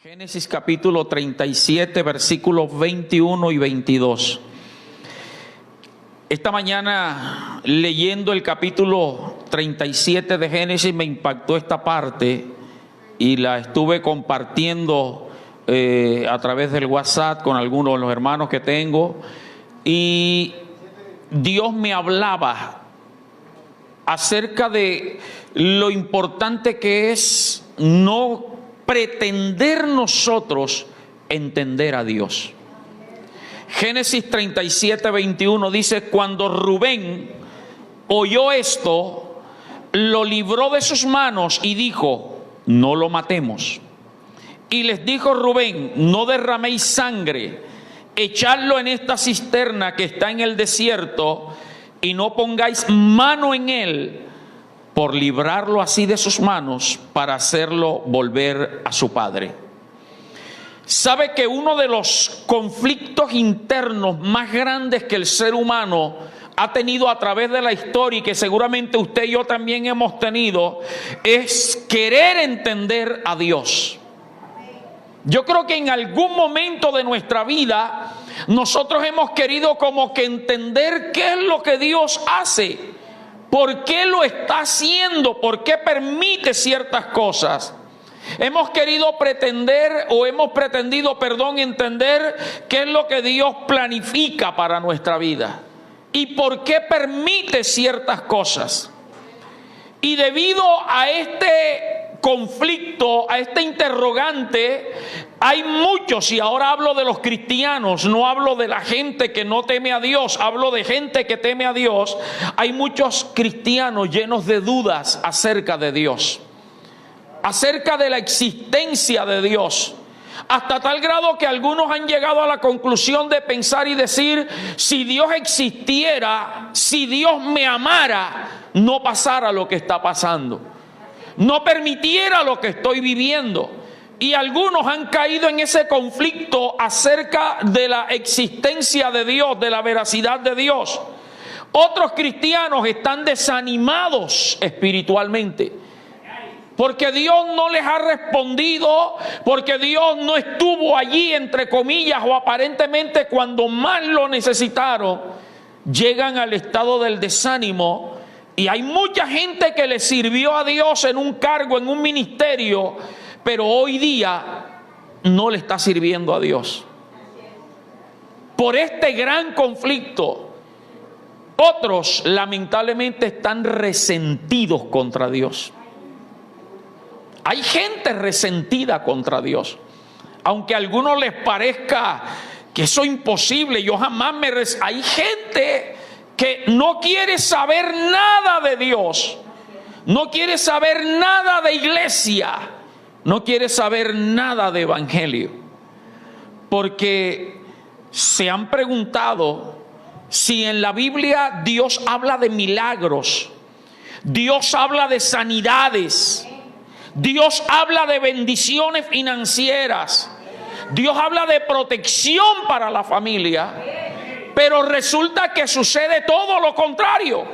Génesis capítulo 37, versículos 21 y 22. Esta mañana, leyendo el capítulo 37 de Génesis, me impactó esta parte y la estuve compartiendo a través del WhatsApp con algunos de los hermanos que tengo. Y Dios me hablaba acerca de lo importante que es no pretender nosotros entender a Dios. Génesis 37, 21 dice: cuando Rubén oyó esto, lo libró de sus manos y dijo: no lo matemos. Y les dijo Rubén: no derraméis sangre, echadlo en esta cisterna que está en el desierto, y no pongáis mano en él, por librarlo así de sus manos, para hacerlo volver a su padre. Sabe que uno de los conflictos internos más grandes que el ser humano ha tenido a través de la historia, y que seguramente usted y yo también hemos tenido, es querer entender a Dios. Yo creo que en algún momento de nuestra vida nosotros hemos querido como que entender qué es lo que Dios hace, por qué lo está haciendo, por qué permite ciertas cosas. Hemos pretendido entender qué es lo que Dios planifica para nuestra vida y por qué permite ciertas cosas. Y debido a este conflicto, a este interrogante, hay muchos, y ahora hablo de los cristianos, no hablo de la gente que no teme a Dios, hablo de gente que teme a Dios. Hay muchos cristianos llenos de dudas acerca de Dios, acerca de la existencia de Dios, hasta tal grado que algunos han llegado a la conclusión de pensar y decir: si Dios existiera, si Dios me amara, no pasara lo que está pasando, no permitiera lo que estoy viviendo. Y algunos han caído en ese conflicto acerca de la existencia de Dios, de la veracidad de Dios. Otros cristianos están desanimados espiritualmente, porque Dios no les ha respondido, porque Dios no estuvo allí, entre comillas, o aparentemente cuando más lo necesitaron. Llegan al estado del desánimo, y hay mucha gente que le sirvió a Dios en un cargo, en un ministerio, pero hoy día no le está sirviendo a Dios por este gran conflicto. Otros lamentablemente están resentidos contra Dios. Hay gente resentida contra Dios, aunque a algunos les parezca que eso es imposible. Yo jamás hay gente que no quiere saber nada de Dios, no quiere saber nada de iglesia, no quiere saber nada de evangelio, porque se han preguntado si en la Biblia Dios habla de milagros, Dios habla de sanidades, Dios habla de bendiciones financieras, Dios habla de protección para la familia, pero resulta que sucede todo lo contrario.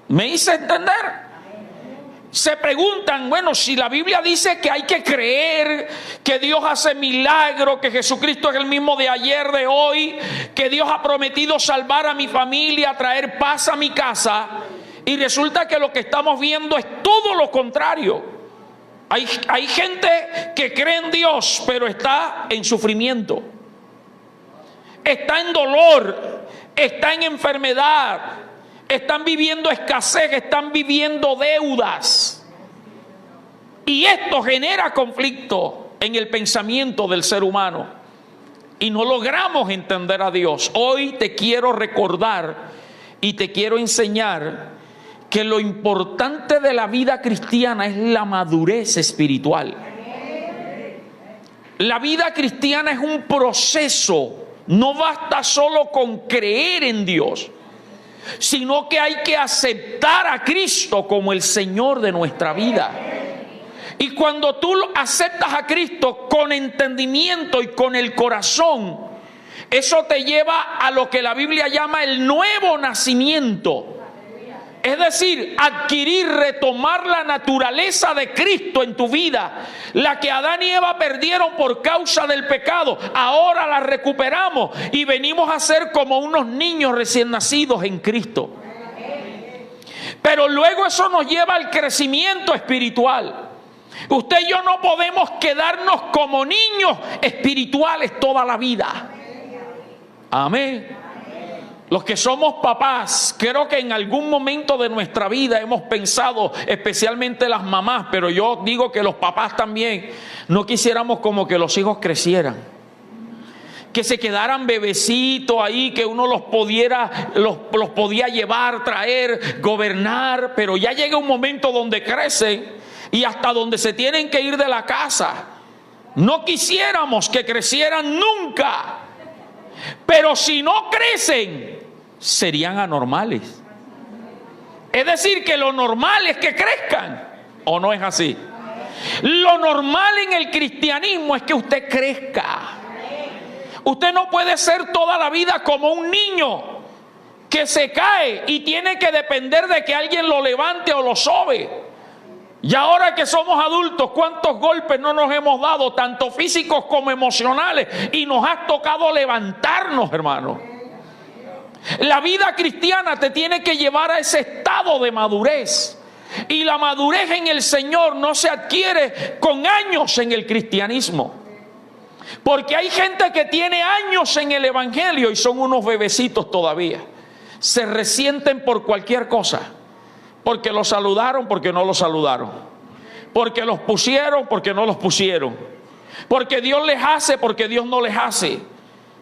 ¿Me hice entender? Se preguntan: bueno, si la Biblia dice que hay que creer, que Dios hace milagros, que Jesucristo es el mismo de ayer, de hoy, que Dios ha prometido salvar a mi familia, traer paz a mi casa, y resulta que lo que estamos viendo es todo lo contrario. Hay gente que cree en Dios, pero está en sufrimiento, está en dolor, está en enfermedad, están viviendo escasez, están viviendo deudas. Y esto genera conflicto en el pensamiento del ser humano, y no logramos entender a Dios. Hoy te quiero recordar y te quiero enseñar que lo importante de la vida cristiana es la madurez espiritual. La vida cristiana es un proceso. No basta solo con creer en Dios, sino que hay que aceptar a Cristo como el Señor de nuestra vida. Y cuando tú aceptas a Cristo con entendimiento y con el corazón, eso te lleva a lo que la Biblia llama el nuevo nacimiento. Es decir, adquirir, retomar la naturaleza de Cristo en tu vida. La que Adán y Eva perdieron por causa del pecado, ahora la recuperamos y venimos a ser como unos niños recién nacidos en Cristo. Pero luego eso nos lleva al crecimiento espiritual. Usted y yo no podemos quedarnos como niños espirituales toda la vida. Amén. Los que somos papás, creo que en algún momento de nuestra vida hemos pensado, especialmente las mamás, pero yo digo que los papás también, no quisiéramos como que los hijos crecieran, que se quedaran bebecitos ahí, que uno los podía llevar, traer, gobernar, pero ya llega un momento donde crecen y hasta donde se tienen que ir de la casa. No quisiéramos que crecieran nunca, pero si no crecen, serían anormales. Es decir, que lo normal es que crezcan, ¿o no es así? Lo normal en el cristianismo es que usted crezca. Usted no puede ser toda la vida como un niño que se cae y tiene que depender de que alguien lo levante o lo sobe. Y ahora que somos adultos, ¿cuántos golpes no nos hemos dado, tanto físicos como emocionales? Y nos ha tocado levantarnos, hermano. La vida cristiana te tiene que llevar a ese estado de madurez. Y la madurez en el Señor no se adquiere con años en el cristianismo. Porque hay gente que tiene años en el evangelio y son unos bebecitos todavía. Se resienten por cualquier cosa. Porque los saludaron, porque no los saludaron. Porque los pusieron, porque no los pusieron. Porque Dios les hace, porque Dios no les hace.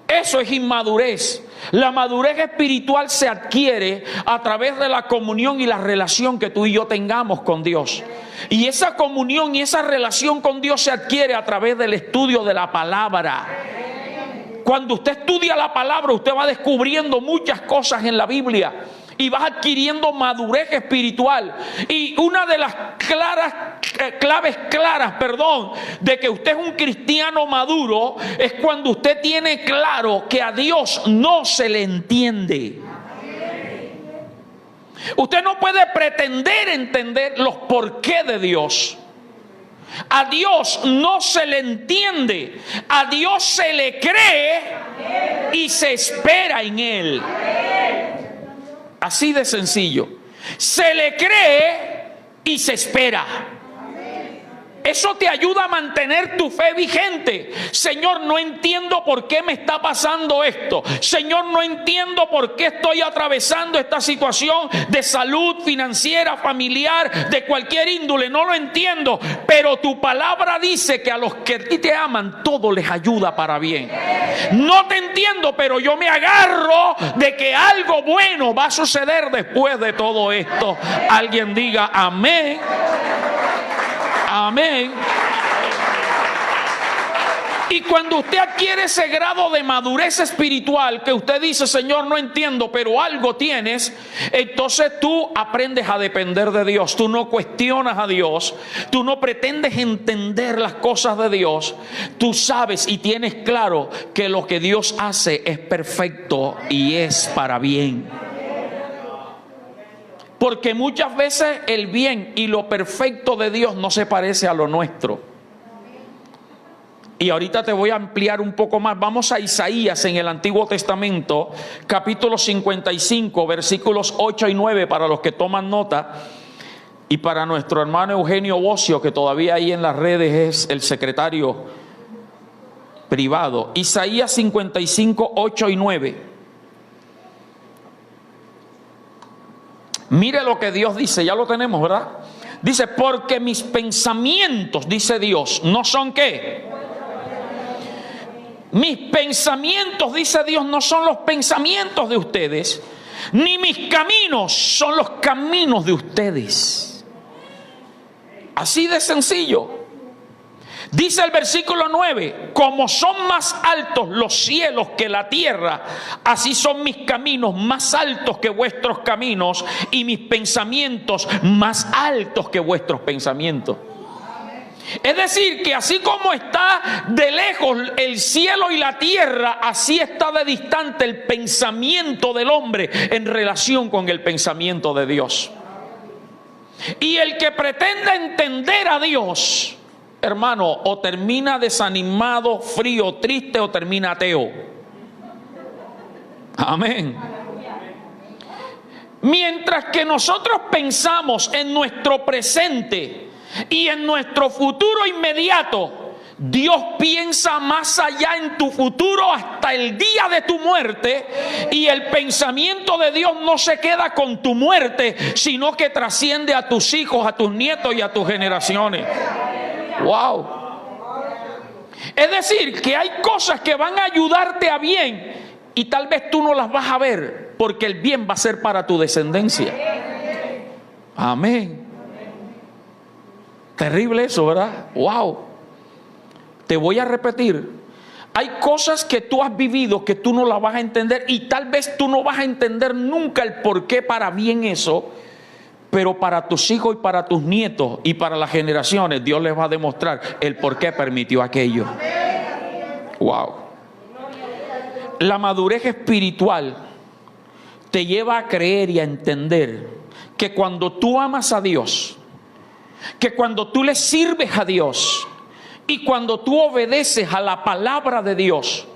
Eso es inmadurez. La madurez espiritual se adquiere a través de la comunión y la relación que tú y yo tengamos con Dios. Y esa comunión y esa relación con Dios se adquiere a través del estudio de la palabra. Cuando usted estudia la palabra, usted va descubriendo muchas cosas en la Biblia y vas adquiriendo madurez espiritual. Y una de las claves claras, de que usted es un cristiano maduro es cuando usted tiene claro que a Dios no se le entiende. Usted no puede pretender entender los porqués de Dios. A Dios no se le entiende, a Dios se le cree y se espera en Él. Así de sencillo. Se le cree y se espera. Eso te ayuda a mantener tu fe vigente. Señor, no entiendo por qué me está pasando esto. Señor, no entiendo por qué estoy atravesando esta situación de salud financiera, familiar, de cualquier índole. No lo entiendo. Pero tu palabra dice que a los que a ti te aman, todo les ayuda para bien. No te entiendo, pero yo me agarro de que algo bueno va a suceder después de todo esto. Alguien diga amén. Amén. Y cuando usted adquiere ese grado de madurez espiritual que usted dice, Señor, no entiendo, pero algo tienes, entonces tú aprendes a depender de Dios. Tú no cuestionas a Dios, tú no pretendes entender las cosas de Dios. Tú sabes y tienes claro que lo que Dios hace es perfecto y es para bien. Porque muchas veces el bien y lo perfecto de Dios no se parece a lo nuestro. Y ahorita te voy a ampliar un poco más. Vamos a Isaías en el Antiguo Testamento, capítulo 55, versículos 8 y 9, para los que toman nota. Y para nuestro hermano Eugenio Bocio, que todavía ahí en las redes es el secretario privado. Isaías 55, 8 y 9. Mire lo que Dios dice, ya lo tenemos, ¿verdad? Dice, porque mis pensamientos, dice Dios, no son ¿qué? Mis pensamientos, dice Dios, no son los pensamientos de ustedes, ni mis caminos son los caminos de ustedes. Así de sencillo. Dice el versículo 9, como son más altos los cielos que la tierra, así son mis caminos más altos que vuestros caminos y mis pensamientos más altos que vuestros pensamientos. Es decir, que así como está de lejos el cielo y la tierra, así está de distante el pensamiento del hombre en relación con el pensamiento de Dios. Y el que pretenda entender a Dios, hermano, o termina desanimado, frío, triste, o termina ateo. Amén. Mientras que nosotros pensamos en nuestro presente y en nuestro futuro inmediato, Dios piensa más allá en tu futuro hasta el día de tu muerte, y el pensamiento de Dios no se queda con tu muerte, sino que trasciende a tus hijos, a tus nietos y a tus generaciones. Wow. Es decir, que hay cosas que van a ayudarte a bien y tal vez tú no las vas a ver, porque el bien va a ser para tu descendencia. Amén. Terrible eso, ¿verdad? Wow. Te voy a repetir, hay cosas que tú has vivido que tú no las vas a entender, y tal vez tú no vas a entender nunca el por qué para bien eso, pero para tus hijos y para tus nietos y para las generaciones Dios les va a demostrar el por qué permitió aquello. Wow. La madurez espiritual te lleva a creer y a entender que cuando tú amas a Dios, que cuando tú le sirves a Dios, y cuando tú obedeces a la palabra de Dios,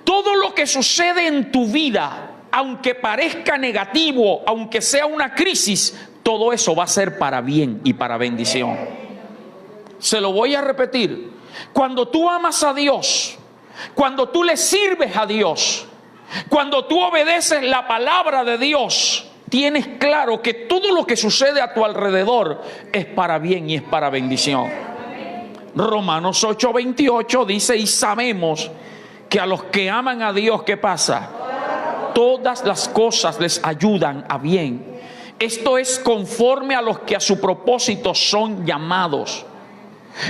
todo lo que sucede en tu vida, aunque parezca negativo, aunque sea una crisis, todo eso va a ser para bien y para bendición. Se lo voy a repetir. Cuando tú amas a Dios, cuando tú le sirves a Dios, cuando tú obedeces la palabra de Dios, tienes claro que todo lo que sucede a tu alrededor es para bien y es para bendición. Romanos 8:28 dice: y sabemos que a los que aman a Dios, ¿qué pasa? Todas las cosas les ayudan a bien. Esto es conforme a los que a su propósito son llamados.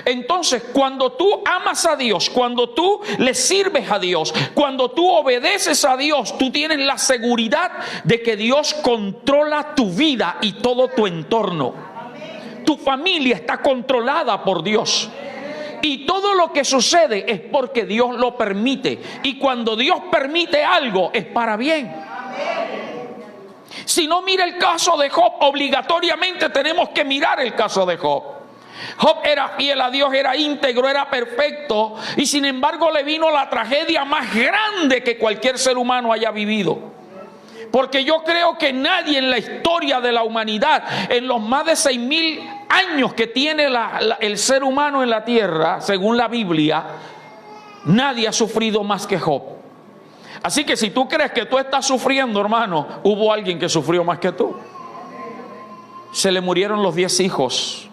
Entonces, cuando tú amas a Dios, cuando tú le sirves a Dios, cuando tú obedeces a Dios, tú tienes la seguridad de que Dios controla tu vida y todo tu entorno. Tu familia está controlada por Dios. Y todo lo que sucede es porque Dios lo permite. Y cuando Dios permite algo, es para bien. Si no mira el caso de Job, obligatoriamente tenemos que mirar el caso de Job. Job era fiel a Dios, era íntegro, era perfecto, y sin embargo le vino la tragedia más grande que cualquier ser humano haya vivido. Porque yo creo que nadie en la historia de la humanidad, en los más de 6,000 años que tiene el ser humano en la tierra, según la Biblia, nadie ha sufrido más que Job. Así que si tú crees que tú estás sufriendo, hermano, hubo alguien que sufrió más que tú. Se le murieron los 10 hijos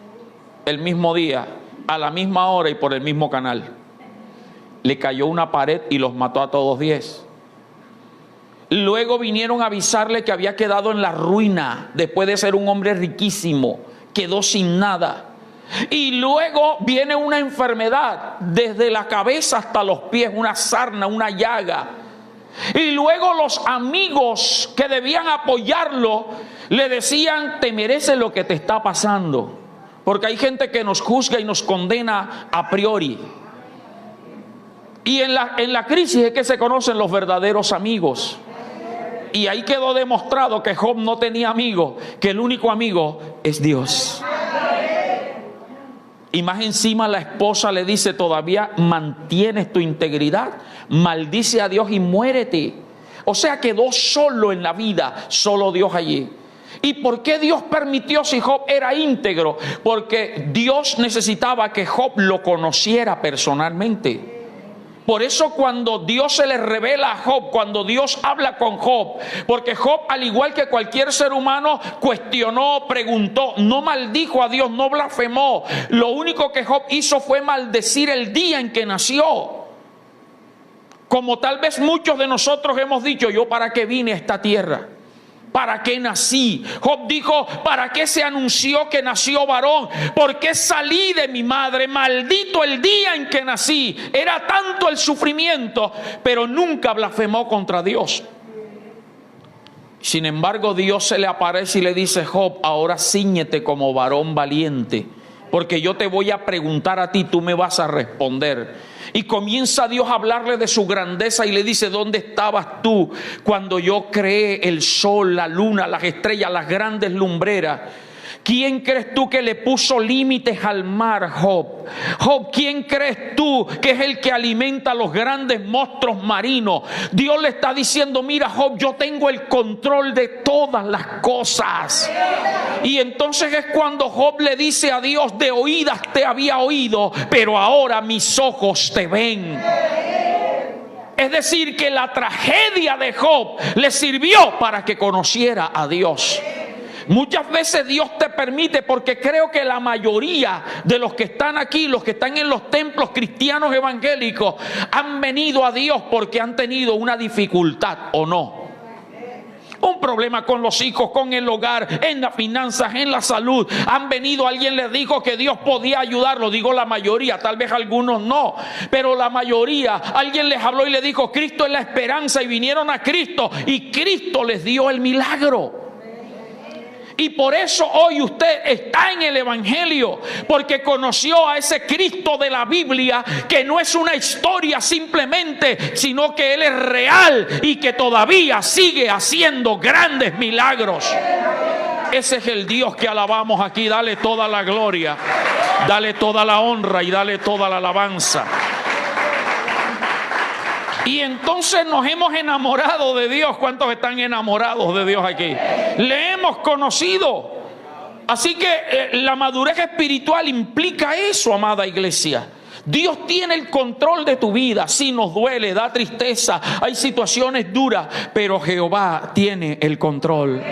el mismo día, a la misma hora y por el mismo canal. Le cayó una pared y los mató a todos 10. Luego vinieron a avisarle que había quedado en la ruina después de ser un hombre riquísimo. Quedó sin nada. Y luego viene una enfermedad desde la cabeza hasta los pies, una sarna, una llaga. Y luego los amigos que debían apoyarlo le decían: te mereces lo que te está pasando. Porque hay gente que nos juzga y nos condena a priori. Y en la crisis es que se conocen los verdaderos amigos. Y ahí quedó demostrado que Job no tenía amigo, que el único amigo es Dios. Y más encima la esposa le dice: todavía mantienes tu integridad, maldice a Dios y muérete. O sea, quedó solo en la vida, solo Dios allí. ¿Y por qué Dios permitió si Job era íntegro? Porque Dios necesitaba que Job lo conociera personalmente. Por eso cuando Dios se le revela a Job, cuando Dios habla con Job, porque Job, al igual que cualquier ser humano, cuestionó, preguntó, no maldijo a Dios, no blasfemó. Lo único que Job hizo fue maldecir el día en que nació. Como tal vez muchos de nosotros hemos dicho: ¿yo para qué vine a esta tierra? ¿Para qué nací? Job dijo: ¿para qué se anunció que nació varón? ¿Por qué salí de mi madre? Maldito el día en que nací. Era tanto el sufrimiento, pero nunca blasfemó contra Dios. Sin embargo, Dios se le aparece y le dice: Job, ahora cíñete como varón valiente porque yo te voy a preguntar a ti, tú me vas a responder. Y comienza Dios a hablarle de su grandeza y le dice: ¿dónde estabas tú cuando yo creé el sol, la luna, las estrellas, las grandes lumbreras? ¿Quién crees tú que le puso límites al mar, Job? Job, ¿quién crees tú que es el que alimenta a los grandes monstruos marinos? Dios le está diciendo: mira, Job, yo tengo el control de todas las cosas. Y entonces es cuando Job le dice a Dios: de oídas te había oído, pero ahora mis ojos te ven. Es decir, que la tragedia de Job le sirvió para que conociera a Dios. Muchas veces Dios te permite, porque creo que la mayoría de los que están aquí, los que están en los templos cristianos evangélicos, han venido a Dios porque han tenido una dificultad o no. Un problema con los hijos, con el hogar, en las finanzas, en la salud. Han venido, alguien les dijo que Dios podía ayudarlos. Digo la mayoría, tal vez algunos no, pero la mayoría. Alguien les habló y les dijo: Cristo es la esperanza, y vinieron a Cristo y Cristo les dio el milagro. Y por eso hoy usted está en el Evangelio, porque conoció a ese Cristo de la Biblia, que no es una historia simplemente, sino que Él es real y que todavía sigue haciendo grandes milagros. Ese es el Dios que alabamos aquí. Dale toda la gloria, dale toda la honra y dale toda la alabanza. Y entonces nos hemos enamorado de Dios. ¿Cuántos están enamorados de Dios aquí? Le hemos conocido. Así que la madurez espiritual implica eso, amada iglesia. Dios tiene el control de tu vida. Sí, nos duele, da tristeza, hay situaciones duras, pero Jehová tiene el control.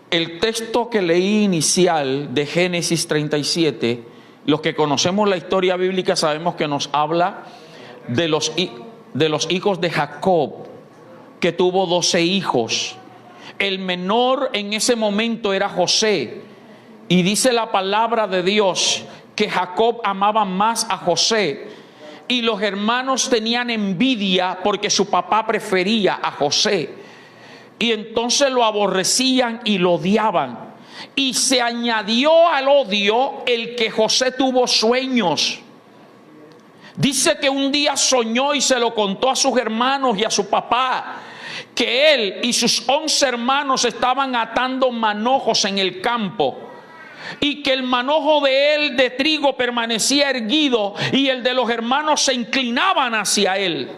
El texto que leí inicial de Génesis 37, los que conocemos la historia bíblica sabemos que nos habla de los hijos de Jacob, que tuvo 12 hijos. El menor en ese momento era José, y dice la palabra de Dios que Jacob amaba más a José, y los hermanos tenían envidia porque su papá prefería a José, y entonces lo aborrecían y lo odiaban. Y se añadió al odio el que José tuvo sueños. Dice que un día soñó y se lo contó a sus hermanos y a su papá, que él y sus 11 hermanos estaban atando manojos en el campo, y que el manojo de él de trigo permanecía erguido y el de los hermanos se inclinaban hacia él.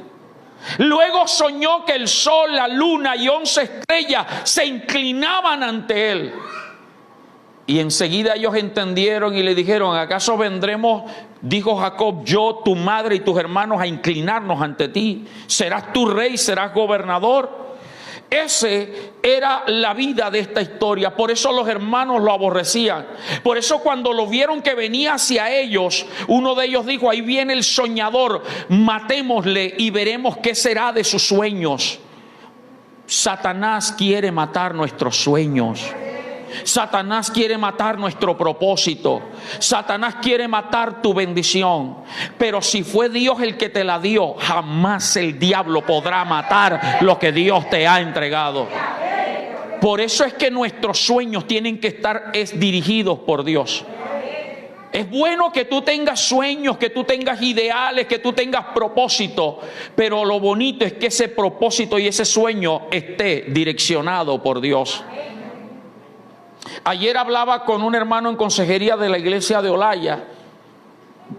Luego soñó que el sol, la luna y 11 estrellas se inclinaban ante él. Y enseguida ellos entendieron y le dijeron: ¿acaso vendremos, dijo Jacob, yo, tu madre y tus hermanos, a inclinarnos ante ti? ¿Serás tú rey? ¿Serás gobernador? Ese era la vida de esta historia. Por eso los hermanos lo aborrecían. Por eso cuando lo vieron que venía hacia ellos, uno de ellos dijo: ahí viene el soñador, matémosle y veremos qué será de sus sueños. Satanás quiere matar nuestros sueños. Satanás quiere matar nuestro propósito. Satanás quiere matar tu bendición. Pero si fue Dios el que te la dio, jamás el diablo podrá matar lo que Dios te ha entregado. Por eso es que nuestros sueños tienen que estar dirigidos por Dios. Es bueno que tú tengas sueños, que tú tengas ideales, que tú tengas propósito, pero lo bonito es que ese propósito y ese sueño esté direccionado por Dios. Ayer hablaba con un hermano en consejería de la iglesia de Olaya.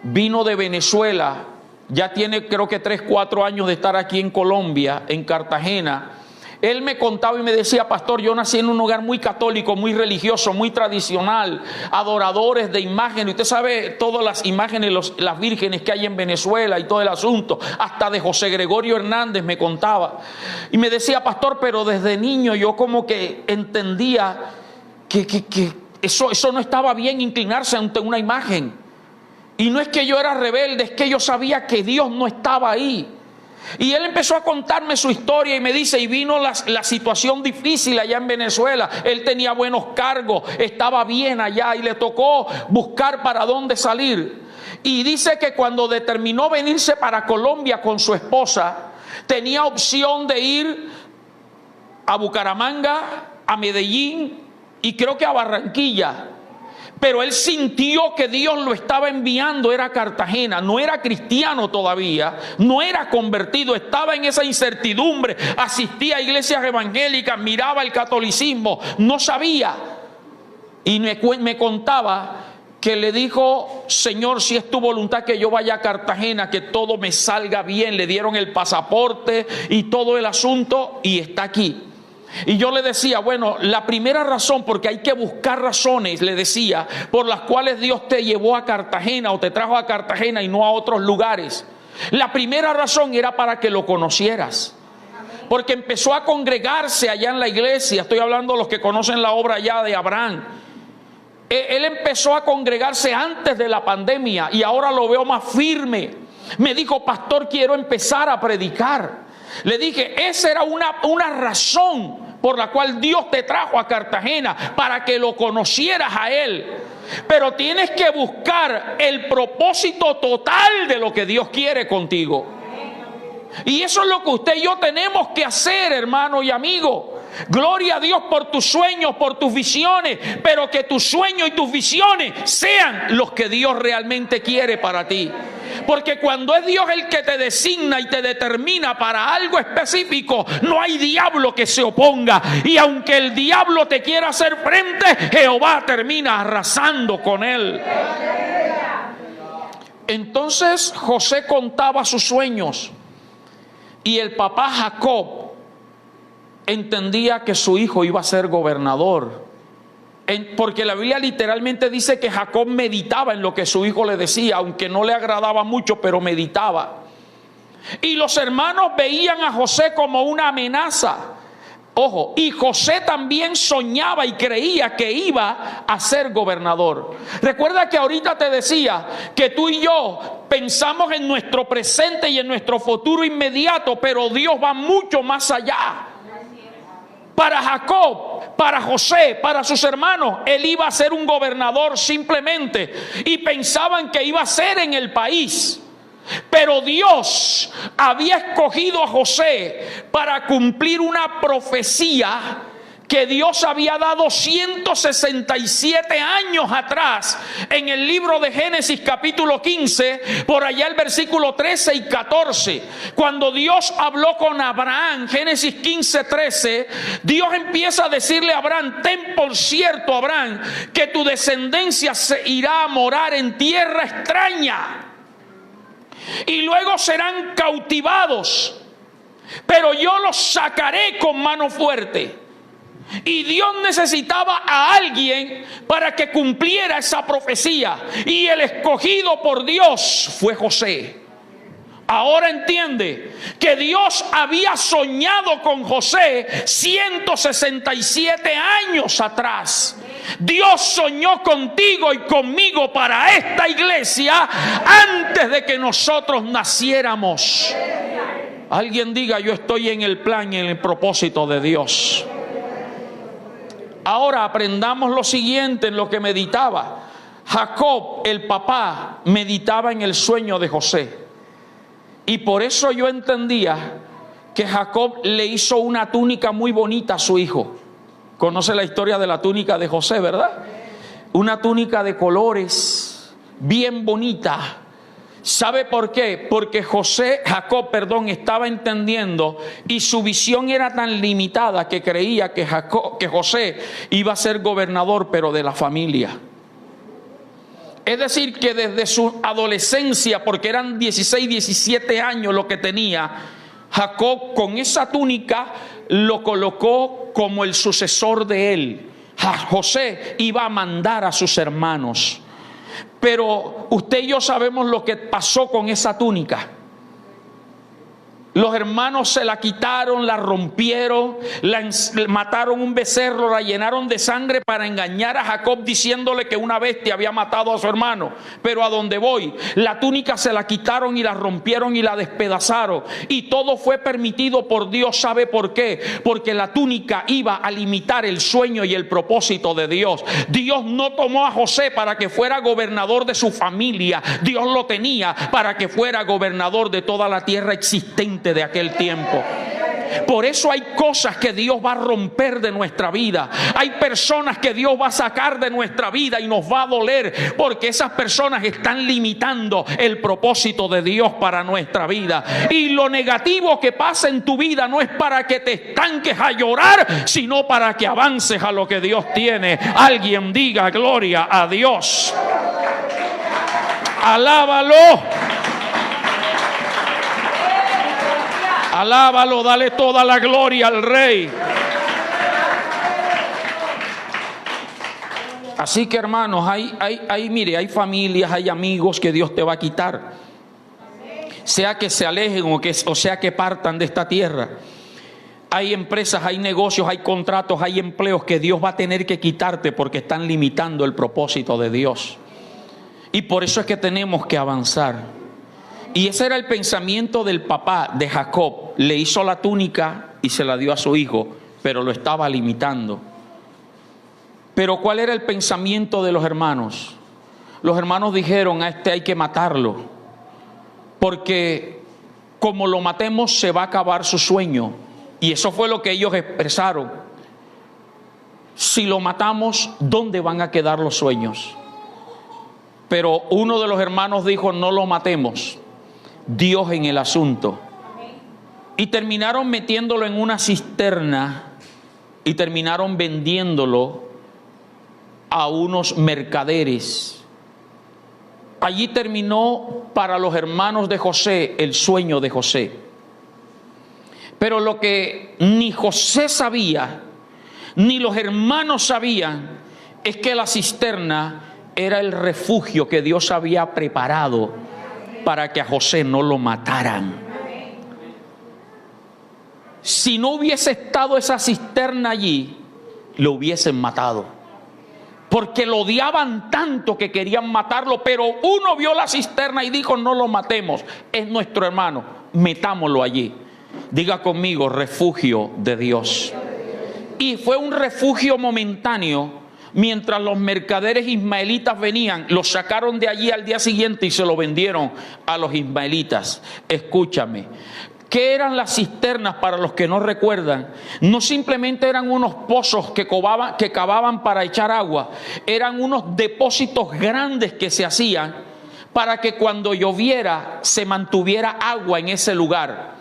Vino de Venezuela, ya tiene creo que 3-4 años de estar aquí en Colombia, en Cartagena. Él me contaba y me decía: pastor, yo nací en un hogar muy católico, muy religioso, muy tradicional, adoradores de imágenes. Usted sabe todas las imágenes, las vírgenes que hay en Venezuela y todo el asunto, hasta de José Gregorio Hernández me contaba. Y me decía: pastor, pero desde niño yo como que entendía que eso no estaba bien, inclinarse ante una imagen. Y no es que yo era rebelde, es que yo sabía que Dios no estaba ahí. Y él empezó a contarme su historia y me dice: y vino la situación difícil allá en Venezuela. Él tenía buenos cargos, estaba bien allá y le tocó buscar para dónde salir. Y dice que cuando determinó venirse para Colombia con su esposa, tenía opción de ir a Bucaramanga, a Medellín y creo que a Barranquilla. Pero él sintió que Dios lo estaba enviando, era a Cartagena, no era cristiano todavía, no era convertido, estaba en esa incertidumbre, asistía a iglesias evangélicas, miraba el catolicismo, no sabía. Y me contaba que le dijo: Señor, si es tu voluntad que yo vaya a Cartagena, que todo me salga bien. Le dieron el pasaporte y todo el asunto y está aquí. Y yo le decía, bueno, la primera razón, porque hay que buscar razones, le decía, por las cuales Dios te llevó a Cartagena o te trajo a Cartagena y no a otros lugares. La primera razón era para que lo conocieras, porque empezó a congregarse allá en la iglesia. Estoy hablando de los que conocen la obra ya de Abraham. Él empezó a congregarse antes de la pandemia y ahora lo veo más firme. Me dijo: pastor, quiero empezar a predicar. Le dije: esa era una razón por la cual Dios te trajo a Cartagena, para que lo conocieras a Él. Pero tienes que buscar el propósito total de lo que Dios quiere contigo. Y eso es lo que usted y yo tenemos que hacer, hermano y amigo. Gloria a Dios por tus sueños, por tus visiones, pero que tus sueños y tus visiones sean los que Dios realmente quiere para ti. Porque cuando es Dios el que te designa y te determina para algo específico, no hay diablo que se oponga. Y aunque el diablo te quiera hacer frente, Jehová termina arrasando con él. Entonces José contaba sus sueños y el papá Jacob entendía que su hijo iba a ser gobernador. Porque la Biblia literalmente dice que Jacob meditaba en lo que su hijo le decía, aunque no le agradaba mucho, pero meditaba. Y los hermanos veían a José como una amenaza. Ojo, y José también soñaba y creía que iba a ser gobernador. Recuerda que ahorita te decía que tú y yo pensamos en nuestro presente y en nuestro futuro inmediato, pero Dios va mucho más allá. Para Jacob, para José, para sus hermanos, él iba a ser un gobernador simplemente, y pensaban que iba a ser en el país. Pero Dios había escogido a José para cumplir una profecía que Dios había dado 167 años atrás en el libro de Génesis capítulo 15, por allá el versículo 13 y 14. Cuando Dios habló con Abraham, Génesis 15, 13, Dios empieza a decirle a Abraham: ten por cierto, Abraham, que tu descendencia se irá a morar en tierra extraña y luego serán cautivados, pero yo los sacaré con mano fuerte. Y Dios necesitaba a alguien para que cumpliera esa profecía, y el escogido por Dios fue José. Ahora entiende que Dios había soñado con José 167 años atrás. Dios soñó contigo y conmigo para esta iglesia antes de que nosotros naciéramos. Alguien diga: yo estoy en el plan y en el propósito de Dios. Ahora aprendamos lo siguiente en lo que meditaba. Jacob, el papá, meditaba en el sueño de José. Y por eso yo entendía que Jacob le hizo una túnica muy bonita a su hijo. Conoce la historia de la túnica de José, ¿verdad? Una túnica de colores, bien bonita. ¿Sabe por qué? Porque Jacob estaba entendiendo, y su visión era tan limitada que creía que José iba a ser gobernador, pero de la familia. Es decir, que desde su adolescencia, porque eran 16, 17 años lo que tenía, Jacob con esa túnica lo colocó como el sucesor de él. José iba a mandar a sus hermanos. Pero usted y yo sabemos lo que pasó con esa túnica. Los hermanos se la quitaron, la rompieron, mataron un becerro, la llenaron de sangre para engañar a Jacob, diciéndole que una bestia había matado a su hermano. Pero a donde voy, la túnica se la quitaron y la rompieron y la despedazaron. Y todo fue permitido por Dios. ¿Sabe por qué? Porque la túnica iba a limitar el sueño y el propósito de Dios. Dios no tomó a José para que fuera gobernador de su familia. Dios lo tenía para que fuera gobernador de toda la tierra existente de aquel tiempo. Por eso hay cosas que Dios va a romper de nuestra vida. Hay personas que Dios va a sacar de nuestra vida y nos va a doler, porque esas personas están limitando el propósito de Dios para nuestra vida. Y lo negativo que pasa en tu vida no es para que te estanques a llorar, sino para que avances a lo que Dios tiene. Alguien diga gloria a Dios. Alábalo. Alábalo, dale toda la gloria al Rey. Así que, hermanos, mire, hay familias, hay amigos que Dios te va a quitar. Sea que se alejen o sea que partan de esta tierra. Hay empresas, hay negocios, hay contratos, hay empleos que Dios va a tener que quitarte porque están limitando el propósito de Dios. Y por eso es que tenemos que avanzar. Y ese era el pensamiento del papá de Jacob. Le hizo la túnica y se la dio a su hijo, pero lo estaba limitando. Pero ¿cuál era el pensamiento de los hermanos? Los hermanos dijeron: a este hay que matarlo, porque como lo matemos se va a acabar su sueño. Y eso fue lo que ellos expresaron. Si lo matamos, ¿dónde van a quedar los sueños? Pero uno de los hermanos dijo: no lo matemos, Dios en el asunto. Y terminaron metiéndolo en una cisterna y terminaron vendiéndolo a unos mercaderes. Allí terminó para los hermanos de José el sueño de José. Pero lo que ni José sabía, ni los hermanos sabían, es que la cisterna era el refugio que Dios había preparado para que a José no lo mataran. Si no hubiese estado esa cisterna allí, lo hubiesen matado, porque lo odiaban tanto que querían matarlo. Pero uno vio la cisterna y dijo: no lo matemos, es nuestro hermano, metámoslo allí. Diga conmigo: refugio de Dios. Y fue un refugio momentáneo. Mientras los mercaderes ismaelitas venían, lo sacaron de allí al día siguiente y se lo vendieron a los ismaelitas. Escúchame, ¿qué eran las cisternas para los que no recuerdan? No simplemente eran unos pozos que cavaban para echar agua. Eran unos depósitos grandes que se hacían para que cuando lloviera se mantuviera agua en ese lugar.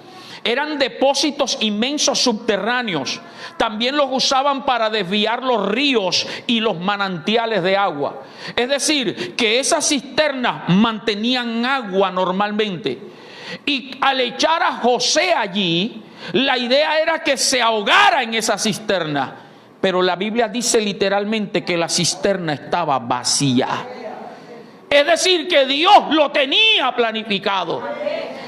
Eran depósitos inmensos subterráneos. También los usaban para desviar los ríos y los manantiales de agua. Es decir, que esas cisternas mantenían agua normalmente. Y al echar a José allí, la idea era que se ahogara en esa cisterna. Pero la Biblia dice literalmente que la cisterna estaba vacía. Es decir, que Dios lo tenía planificado.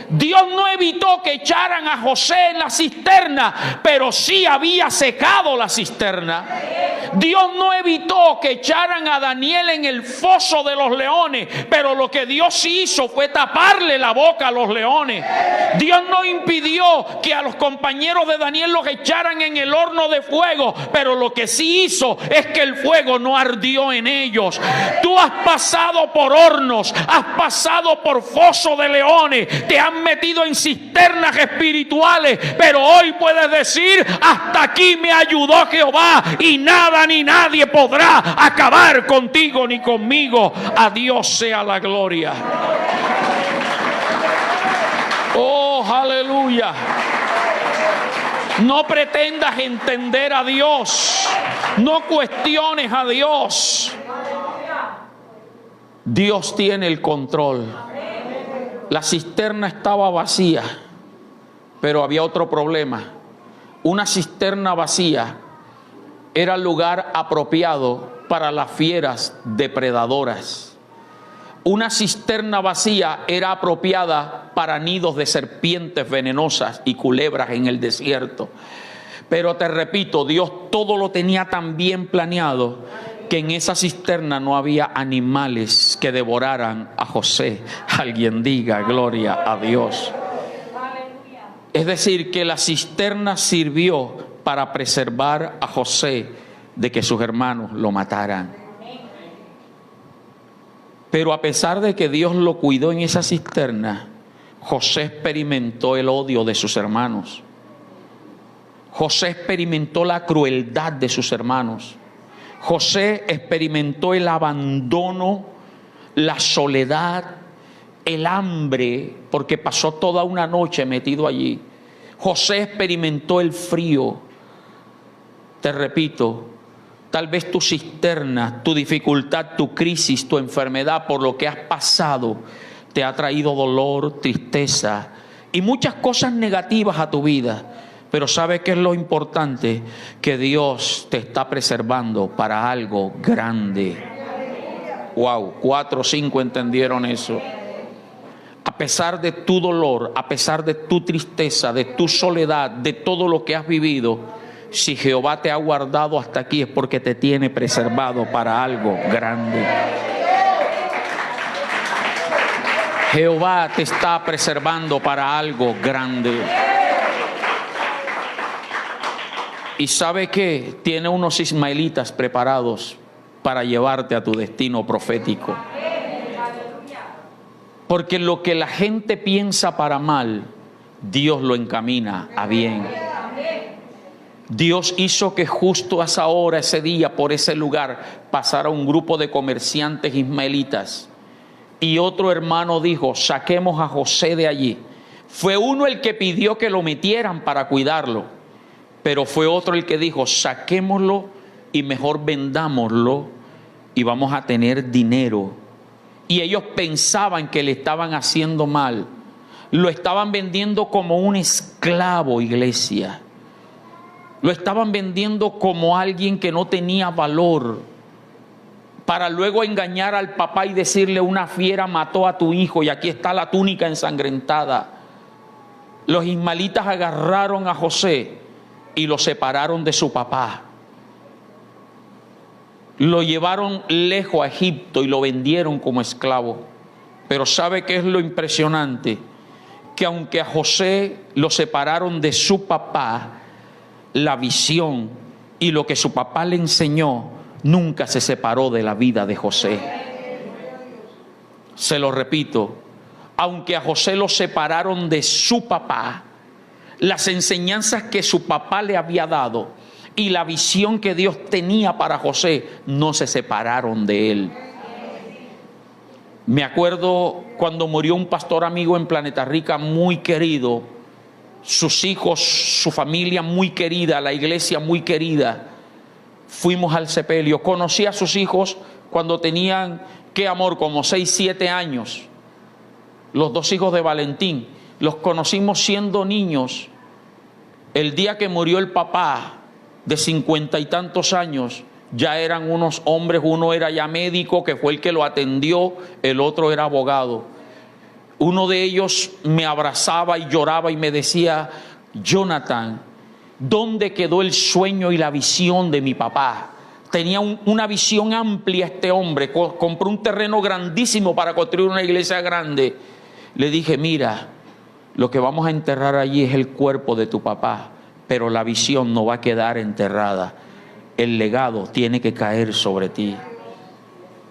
Dios no evitó que echaran a José en la cisterna, pero sí había secado la cisterna. Dios no evitó que echaran a Daniel en el foso de los leones, pero lo que Dios sí hizo fue taparle la boca a los leones. Dios no impidió que a los compañeros de Daniel los echaran en el horno de fuego, pero lo que sí hizo es que el fuego no ardió en ellos. Tú has pasado por hornos, has pasado por foso de leones, te han metido en cisternas espirituales, pero hoy puedes decir: hasta aquí me ayudó Jehová, y nada ni nadie podrá acabar contigo ni conmigo. A Dios sea la gloria. Oh, aleluya. No pretendas entender a Dios, no cuestiones a Dios. Dios tiene el control. La cisterna estaba vacía, pero había otro problema. Una cisterna vacía era el lugar apropiado para las fieras depredadoras. Una cisterna vacía era apropiada para nidos de serpientes venenosas y culebras en el desierto. Pero te repito, Dios todo lo tenía tan bien planeado que en esa cisterna no había animales que devoraran a José. Alguien diga gloria a Dios. Es decir, que la cisterna sirvió para preservar a José de que sus hermanos lo mataran. Pero a pesar de que Dios lo cuidó en esa cisterna, José experimentó el odio de sus hermanos. José experimentó la crueldad de sus hermanos. José experimentó el abandono, la soledad, el hambre, porque pasó toda una noche metido allí. José experimentó el frío. Te repito, tal vez tu cisterna, tu dificultad, tu crisis, tu enfermedad, por lo que has pasado, te ha traído dolor, tristeza y muchas cosas negativas a tu vida. Pero ¿sabe qué es lo importante? Que Dios te está preservando para algo grande. Wow, 4 o 5 entendieron eso. A pesar de tu dolor, a pesar de tu tristeza, de tu soledad, de todo lo que has vivido, si Jehová te ha guardado hasta aquí es porque te tiene preservado para algo grande. Jehová te está preservando para algo grande. Y ¿sabe qué? Tiene unos ismaelitas preparados para llevarte a tu destino profético. Porque lo que la gente piensa para mal, Dios lo encamina a bien. Dios hizo que justo a esa hora, ese día, por ese lugar, pasara un grupo de comerciantes ismaelitas. Y otro hermano dijo: saquemos a José de allí. Fue uno el que pidió que lo metieran para cuidarlo, pero fue otro el que dijo: saquémoslo y mejor vendámoslo y vamos a tener dinero. Y ellos pensaban que le estaban haciendo mal. Lo estaban vendiendo como un esclavo, iglesia. Lo estaban vendiendo como alguien que no tenía valor, para luego engañar al papá y decirle: una fiera mató a tu hijo y aquí está la túnica ensangrentada. Los ismaelitas agarraron a José y lo separaron de su papá. Lo llevaron lejos a Egipto y lo vendieron como esclavo. Pero ¿sabe qué es lo impresionante? Que aunque a José lo separaron de su papá, la visión y lo que su papá le enseñó nunca se separó de la vida de José. Se lo repito, aunque a José lo separaron de su papá, las enseñanzas que su papá le había dado y la visión que Dios tenía para José no se separaron de él. Me acuerdo cuando murió un pastor amigo en Planeta Rica, muy querido, sus hijos, su familia muy querida, la iglesia muy querida. Fuimos al sepelio. Conocí a sus hijos cuando tenían, qué amor, como 6, 7 años. Los 2 hijos de Valentín. Los conocimos siendo niños. El día que murió el papá, de 50 y tantos años, ya eran unos hombres. Uno era ya médico, que fue el que lo atendió. El otro era abogado. Uno de ellos me abrazaba y lloraba y me decía: Jonathan, ¿dónde quedó el sueño y la visión de mi papá? Tenía una visión amplia este hombre. Compró un terreno grandísimo para construir una iglesia grande. Le dije: mira, lo que vamos a enterrar allí es el cuerpo de tu papá, pero la visión no va a quedar enterrada. El legado tiene que caer sobre ti.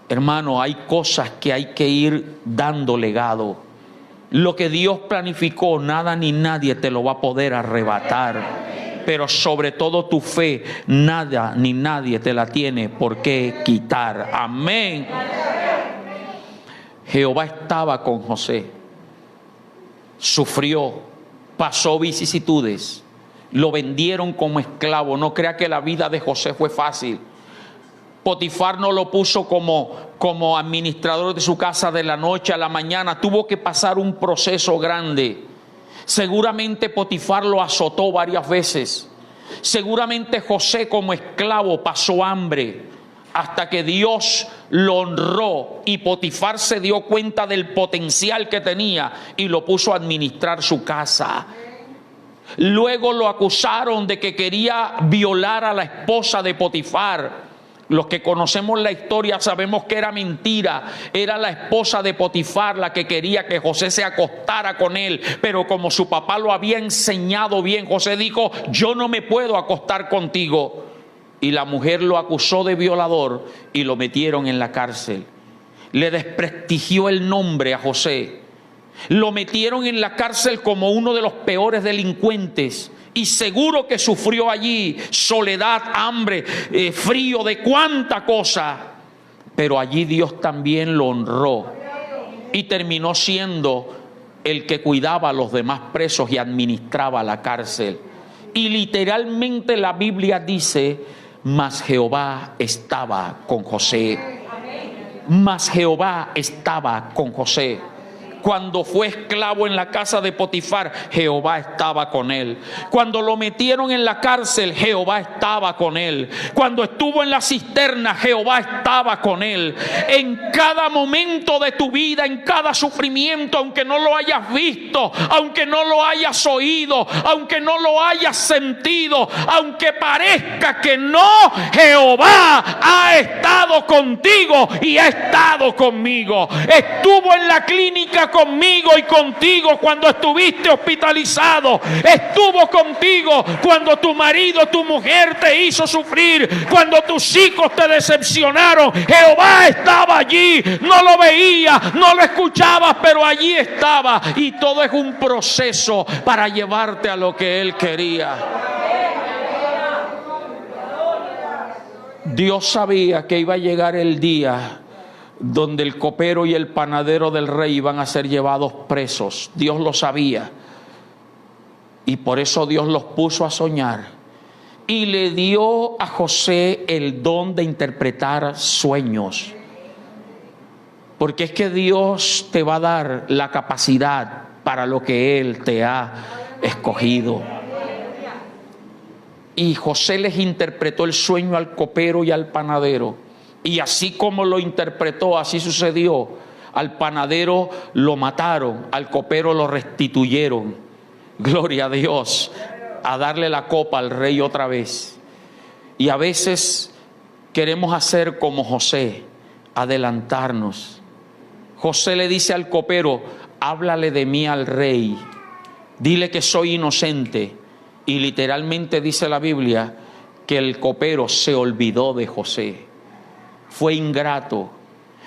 Hermano, hay cosas que hay que ir dando legado. Lo que Dios planificó, nada ni nadie te lo va a poder arrebatar. Pero sobre todo tu fe, nada ni nadie te la tiene por qué quitar. Amén. Jehová estaba con José. Sufrió, pasó vicisitudes. Lo vendieron como esclavo. No crea que la vida de José fue fácil. Potifar no lo puso como administrador de su casa de la noche a la mañana. Tuvo que pasar un proceso grande. Seguramente Potifar lo azotó varias veces. Seguramente José como esclavo pasó hambre, hasta que Dios lo honró y Potifar se dio cuenta del potencial que tenía y lo puso a administrar su casa. Luego lo acusaron de que quería violar a la esposa de Potifar. Los que conocemos la historia sabemos que era mentira. Era la esposa de Potifar la que quería que José se acostara con él. Pero como su papá lo había enseñado bien, José dijo: yo no me puedo acostar contigo. Y la mujer lo acusó de violador y lo metieron en la cárcel. Le desprestigió el nombre a José. Lo metieron en la cárcel como uno de los peores delincuentes. Y seguro que sufrió allí soledad, hambre, frío, de cuánta cosa. Pero allí Dios también lo honró y terminó siendo el que cuidaba a los demás presos y administraba la cárcel. Y literalmente la Biblia dice: mas Jehová estaba con José. Mas Jehová estaba con José. Cuando fue esclavo en la casa de Potifar, Jehová estaba con él. Cuando lo metieron en la cárcel, Jehová estaba con él. Cuando estuvo en la cisterna, Jehová estaba con él. En cada momento de tu vida, en cada sufrimiento, aunque no lo hayas visto, aunque no lo hayas oído, aunque no lo hayas sentido, aunque parezca que no, Jehová ha estado contigo y ha estado conmigo. Estuvo en la clínica conmigo y contigo cuando estuviste hospitalizado. Estuvo contigo cuando tu marido, tu mujer te hizo sufrir, cuando tus hijos te decepcionaron. Jehová estaba allí. No lo veías, no lo escuchabas, pero allí estaba. Y todo es un proceso para llevarte a lo que Él quería. Dios sabía que iba a llegar el día donde el copero y el panadero del rey iban a ser llevados presos. Dios lo sabía. Y por eso Dios los puso a soñar. Y le dio a José el don de interpretar sueños. Porque es que Dios te va a dar la capacidad para lo que Él te ha escogido. Y José les interpretó el sueño al copero y al panadero. Y así como lo interpretó, así sucedió. Al panadero lo mataron, al copero lo restituyeron. Gloria a Dios. A darle la copa al rey otra vez. Y a veces queremos hacer como José, adelantarnos. José le dice al copero: háblale de mí al rey, dile que soy inocente. Y literalmente dice la Biblia que el copero se olvidó de José. Fue ingrato.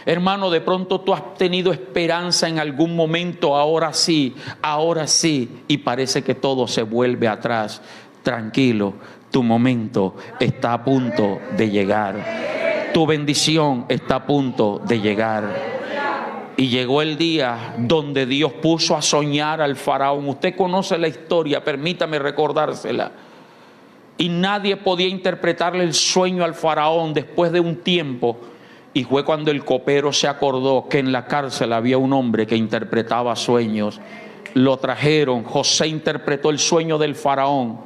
Hermano, de pronto tú has tenido esperanza en algún momento, ahora sí, y parece que todo se vuelve atrás. Tranquilo, tu momento está a punto de llegar. Tu bendición está a punto de llegar. Y llegó el día donde Dios puso a soñar al faraón. Usted conoce la historia, permítame recordársela. Y nadie podía interpretarle el sueño al faraón después de un tiempo. Y fue cuando el copero se acordó que en la cárcel había un hombre que interpretaba sueños. Lo trajeron, José interpretó el sueño del faraón.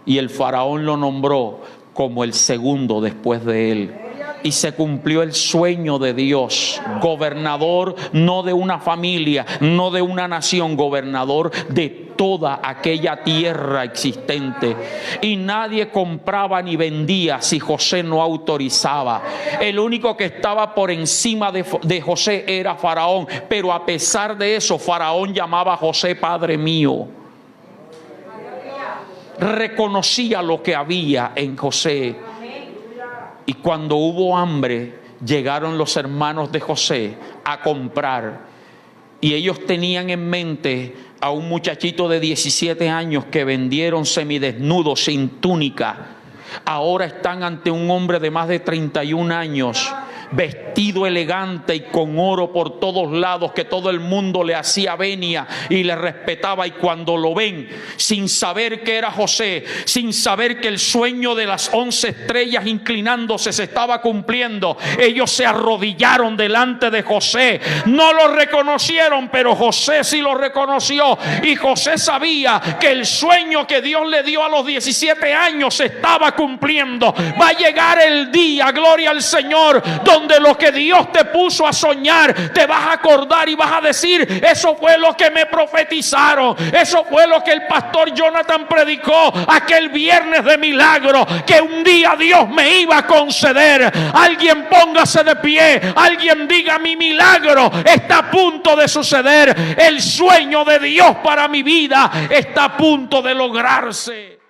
Y el faraón lo nombró como el segundo después de él. Y se cumplió el sueño de Dios. Gobernador no de una familia, no de una nación, gobernador de toda aquella tierra existente. Y nadie compraba ni vendía si José no autorizaba. El único que estaba por encima de José era Faraón. Pero a pesar de eso, Faraón llamaba a José Padre mío. Reconocía lo que había en José. Y cuando hubo hambre, llegaron los hermanos de José a comprar. Y ellos tenían en mente a un muchachito de 17 años que vendieron semidesnudo, sin túnica. Ahora están ante un hombre de más de 31 años, vestido elegante y con oro por todos lados, que todo el mundo le hacía venia y le respetaba. Y cuando lo ven, sin saber que era José, sin saber que el sueño de las 11 estrellas inclinándose se estaba cumpliendo, ellos se arrodillaron delante de José. No lo reconocieron, pero José sí lo reconoció. Y José sabía que el sueño que Dios le dio a los 17 años se estaba cumpliendo. Va a llegar el día, gloria al Señor, donde lo que Dios te puso a soñar, te vas a acordar y vas a decir: eso fue lo que me profetizaron, eso fue lo que el pastor Jonathan predicó aquel viernes de milagro, que un día Dios me iba a conceder. Alguien póngase de pie, alguien diga: mi milagro está a punto de suceder, el sueño de Dios para mi vida está a punto de lograrse.